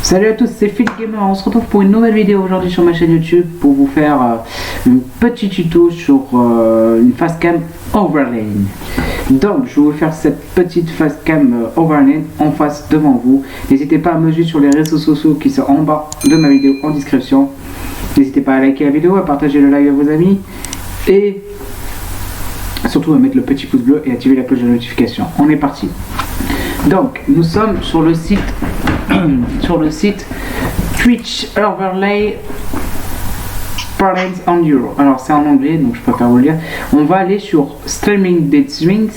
Salut à tous, c'est Philippe Gamer, on se retrouve pour une nouvelle vidéo aujourd'hui sur ma chaîne YouTube pour vous faire un petit tuto sur une facecam overlay. Donc je vais vous faire cette petite facecam overlay en face devant vous. N'hésitez pas à me suivre sur les réseaux sociaux qui sont en bas de ma vidéo en description. N'hésitez pas à liker la vidéo, à partager le live à vos amis et surtout à mettre le petit pouce bleu et activer la cloche de notification. On est parti. Donc nous sommes sur le site Twitch Overlay Parents on Euro. Alors c'est en anglais donc je préfère vous le dire. On va aller sur Streaming Dead Swings.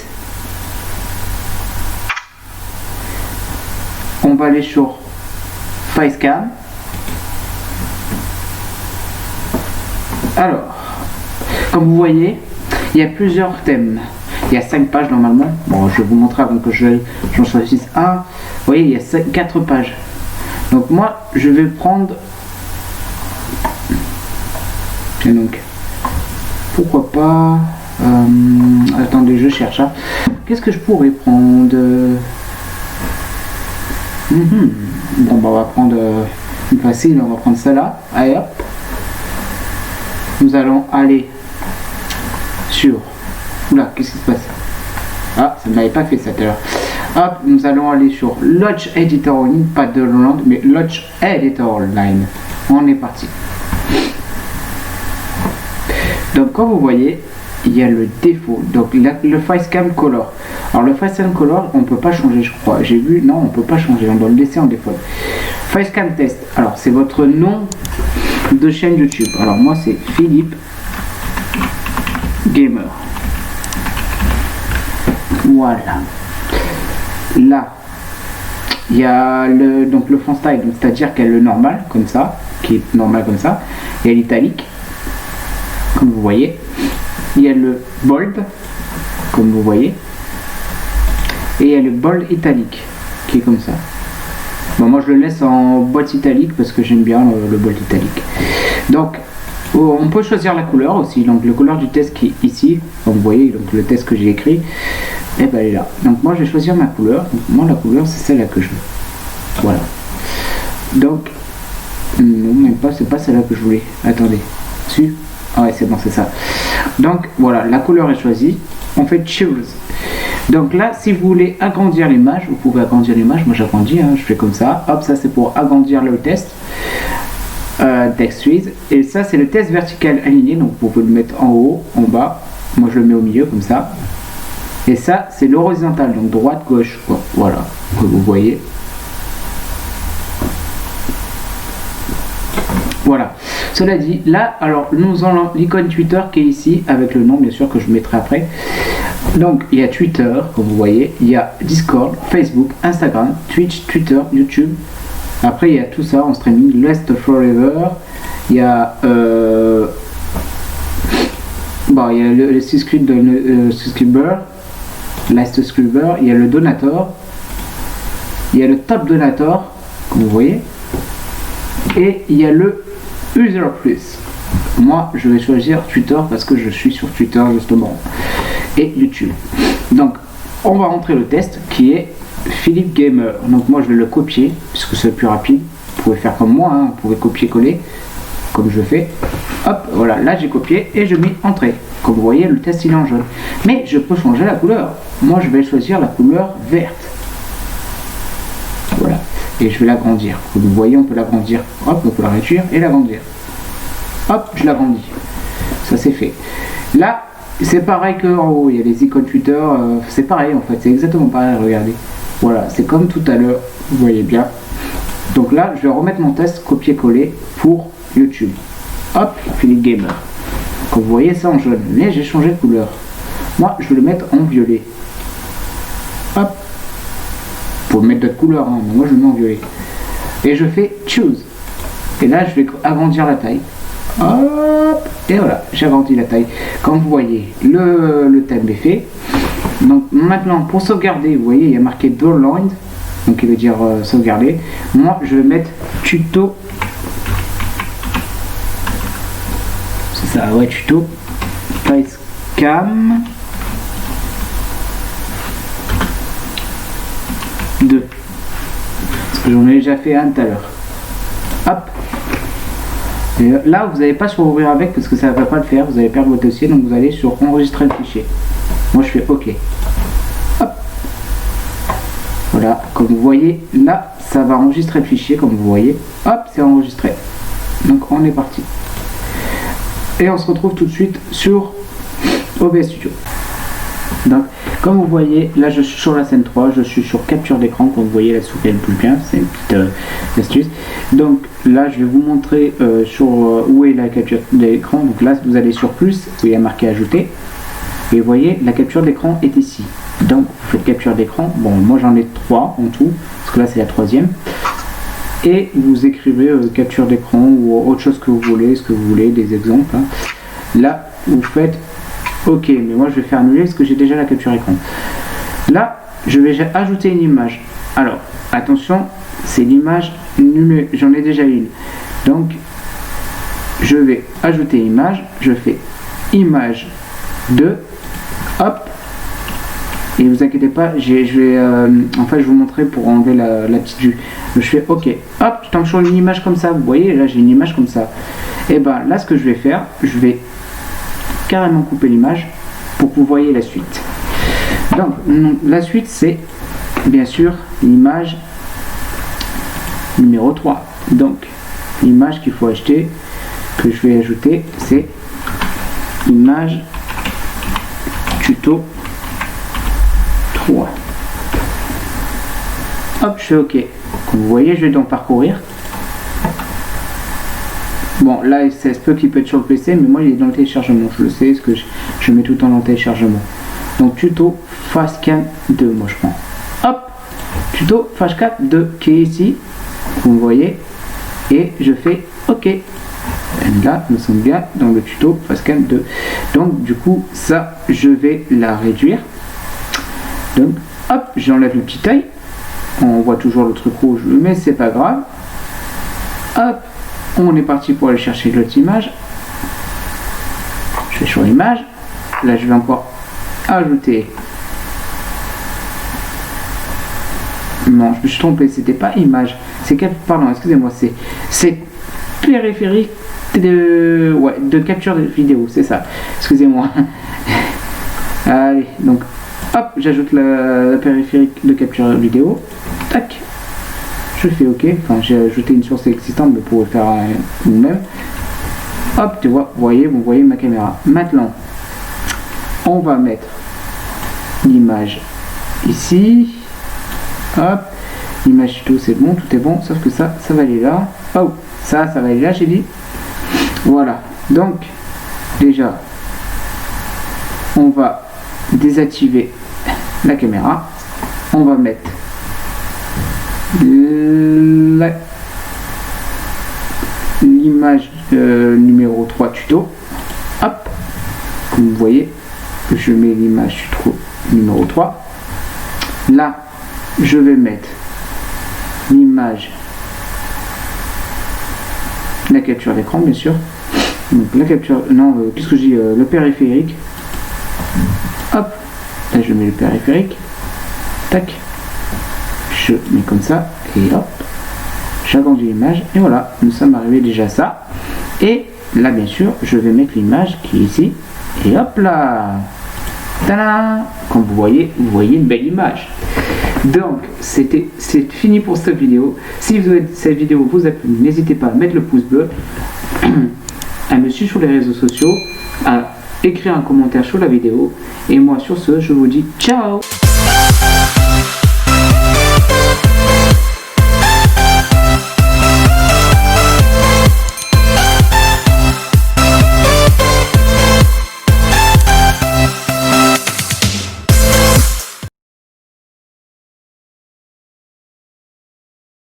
On va aller sur Facecam. Alors, comme vous voyez, il y a plusieurs thèmes. Il y a 5 pages normalement. Bon, je vais vous montrer avant que j'en choisisse un. Vous voyez, il y a 4 pages. Donc moi, je vais prendre... Et donc, pourquoi pas... attendez, je cherche. Hein. Qu'est-ce que je pourrais prendre Bon, bah, on va prendre une facile. On va prendre celle-là. Allez, hop. Nous allons aller sur... Oula, qu'est-ce qui se passe? Ah, ça ne m'avait pas fait ça tout à l'heure. Hop, nous allons aller sur Lodge Editor Line, pas de Roland, mais Lodge Editor Line. On est parti. Donc, comme vous voyez, il y a le défaut. Donc, le Facecam Color. Alors, le Facecam Color, on ne peut pas changer, je crois. J'ai vu, non, on ne peut pas changer. On doit le laisser en défaut. Facecam Test. Alors, c'est votre nom de chaîne YouTube. Alors, moi, c'est Philippe Gamer. Voilà. Là, il y a le font style, c'est-à-dire qu'il y a le normal, comme ça, qui est normal comme ça. Il y a l'italique, comme vous voyez. Il y a le bold, comme vous voyez. Et il y a le bold italique, qui est comme ça. Bon, moi je le laisse en boîte italique parce que j'aime bien le bold italique. Donc, on peut choisir la couleur aussi. Donc, le couleur du test qui est ici, comme vous voyez, donc le test que j'ai écrit. Et ben elle est là. Donc moi je vais choisir ma couleur. Donc, moi la couleur c'est celle-là que je veux. Voilà. Donc non, même pas, c'est pas celle-là que je voulais. Attendez. Dessus. Ah ouais, c'est bon, c'est ça. Donc voilà, la couleur est choisie. On fait choose. Donc là, si vous voulez agrandir l'image, vous pouvez agrandir l'image. Moi j'agrandis, hein, je fais comme ça. Hop, ça c'est pour agrandir le test. Text trees. Et ça c'est le test vertical aligné. Donc vous pouvez le mettre en haut, en bas. Moi je le mets au milieu comme ça. Et ça, c'est l'horizontal, donc droite, gauche, quoi. Voilà, vous voyez. Voilà. Cela dit, là, alors, nous avons l'icône Twitter qui est ici, avec le nom, bien sûr, que je mettrai après. Donc, il y a Twitter, comme vous voyez. Il y a Discord, Facebook, Instagram, Twitch, Twitter, YouTube. Après, il y a tout ça en streaming. Last Forever. Il y a... Bon, il y a le subscriber. Last subscriber, il y a le donator, il y a le top donator, comme vous voyez, et il y a le user plus. Moi, je vais choisir Twitter parce que je suis sur Twitter justement, et YouTube. Donc, on va rentrer le test qui est Philippe Gamer. Donc, moi, je vais le copier puisque c'est plus rapide. Vous pouvez faire comme moi, hein, vous pouvez copier-coller, comme je fais. Hop, voilà, là j'ai copié et je mets entrée. Comme vous voyez, le test il est en jaune. Mais je peux changer la couleur. Moi, je vais choisir la couleur verte. Voilà. Et je vais l'agrandir. Comme vous voyez, on peut l'agrandir. Hop, on peut la réduire et l'agrandir. Hop, je l'agrandis. Ça, c'est fait. Là, c'est pareil qu'en haut. Il y a les icônes Twitter. C'est pareil, en fait. C'est exactement pareil. Regardez. Voilà, c'est comme tout à l'heure. Vous voyez bien. Donc là, je vais remettre mon test copier-coller pour YouTube. Hop, Philippe Gamer. Comme vous voyez, ça en jaune. Mais j'ai changé de couleur. Moi, je vais le mettre en violet. Hop. Pour mettre d'autres couleurs, hein, mais moi je le mets en violet. Et je fais choose. Et là, je vais agrandir la taille. Hop. Et voilà, j'ai agrandi la taille. Comme vous voyez, le thème est fait. Donc maintenant, pour sauvegarder, vous voyez, il y a marqué Download. Donc il veut dire sauvegarder. Moi, je vais mettre tuto. C'est ça. ouais, tuto Facecam 2. Parce que j'en ai déjà fait un tout à l'heure. Hop. Et là, vous n'allez pas sur ouvrir avec parce que ça ne va pas le faire. Vous allez perdre votre dossier, donc vous allez sur enregistrer le fichier. Moi, je fais OK. Hop. Voilà, comme vous voyez, là, ça va enregistrer le fichier, comme vous voyez. Hop, c'est enregistré. Donc, on est parti. Et on se retrouve tout de suite sur OBS Studio. Donc, comme vous voyez, là je suis sur la scène 3, je suis sur capture d'écran, comme vous voyez la souris elle bouge bien, c'est une petite astuce. Donc là je vais vous montrer sur où est la capture d'écran. Donc là vous allez sur plus, où il y a marqué ajouter, et vous voyez la capture d'écran est ici. Donc vous faites capture d'écran, bon moi j'en ai 3 en tout, parce que là c'est la troisième. Et vous écrivez capture d'écran ou autre chose que vous voulez, ce que vous voulez, des exemples. Hein. Là vous faites OK, mais moi je vais faire annuler parce que j'ai déjà la capture écran. Là, je vais ajouter une image. Alors, attention, c'est l'image numéro. J'en ai déjà une. Donc, je vais ajouter image. Je fais image 2. Hop. Et vous inquiétez pas, je vais vous montrer pour enlever la petite vue. Je fais OK. Hop, je tombe sur une image comme ça. Vous voyez, là j'ai une image comme ça. Et ben là, ce que je vais faire, je vais carrément couper l'image pour que vous voyez la suite. Donc la suite c'est bien sûr l'image numéro 3. Donc l'image qu'il faut acheter, que je vais ajouter, c'est image tuto 3. Hop, je fais OK. Comme vous voyez, je vais donc parcourir. Bon, là, ça se peut qu'il peut être sur le PC, mais moi, il est dans le téléchargement. Je le sais, parce que je mets tout le temps dans le téléchargement. Donc, tuto Facecam 2, moi, je prends. Hop, tuto Facecam 2, qui est ici. Vous voyez. Et je fais OK. Et là, nous sommes bien dans le tuto Facecam 2. Donc, du coup, ça, je vais la réduire. Donc, hop, j'enlève le petit œil. On voit toujours le truc rouge, mais c'est pas grave. Hop. On est parti pour aller chercher l'autre image. Je vais sur l'image. Là, je vais encore ajouter. Non, je me suis trompé. C'était pas image. C'est pardon, excusez-moi. C'est périphérique de capture de vidéo. C'est ça. Excusez-moi. Allez, donc hop, j'ajoute la périphérique de capture vidéo. Tac. Je fais OK, enfin j'ai ajouté une source existante, mais pour le faire vous-même. Hop, tu vois, vous voyez ma caméra. Maintenant, on va mettre l'image ici. Hop, l'image tuto, c'est bon, tout est bon, sauf que ça va aller là. Oh, ça va aller là, j'ai dit. Voilà, donc déjà, on va désactiver la caméra. On va mettre l'image numéro 3 tuto. Hop, comme vous voyez, je mets l'image tuto numéro 3. Là, je vais mettre l'image, la capture d'écran, bien sûr. Donc la capture, non, qu'est-ce que je dis, le périphérique. Hop, là je mets le périphérique. Tac. Je mets comme ça et hop, j'agrandis l'image et voilà, nous sommes arrivés déjà à ça. Et là bien sûr je vais mettre l'image qui est ici et hop là, tada, comme vous voyez une belle image. Donc c'est fini pour cette vidéo. Si cette vidéo vous a plu, n'hésitez pas à mettre le pouce bleu, à me suivre sur les réseaux sociaux, à écrire un commentaire sur la vidéo et moi sur ce je vous dis ciao.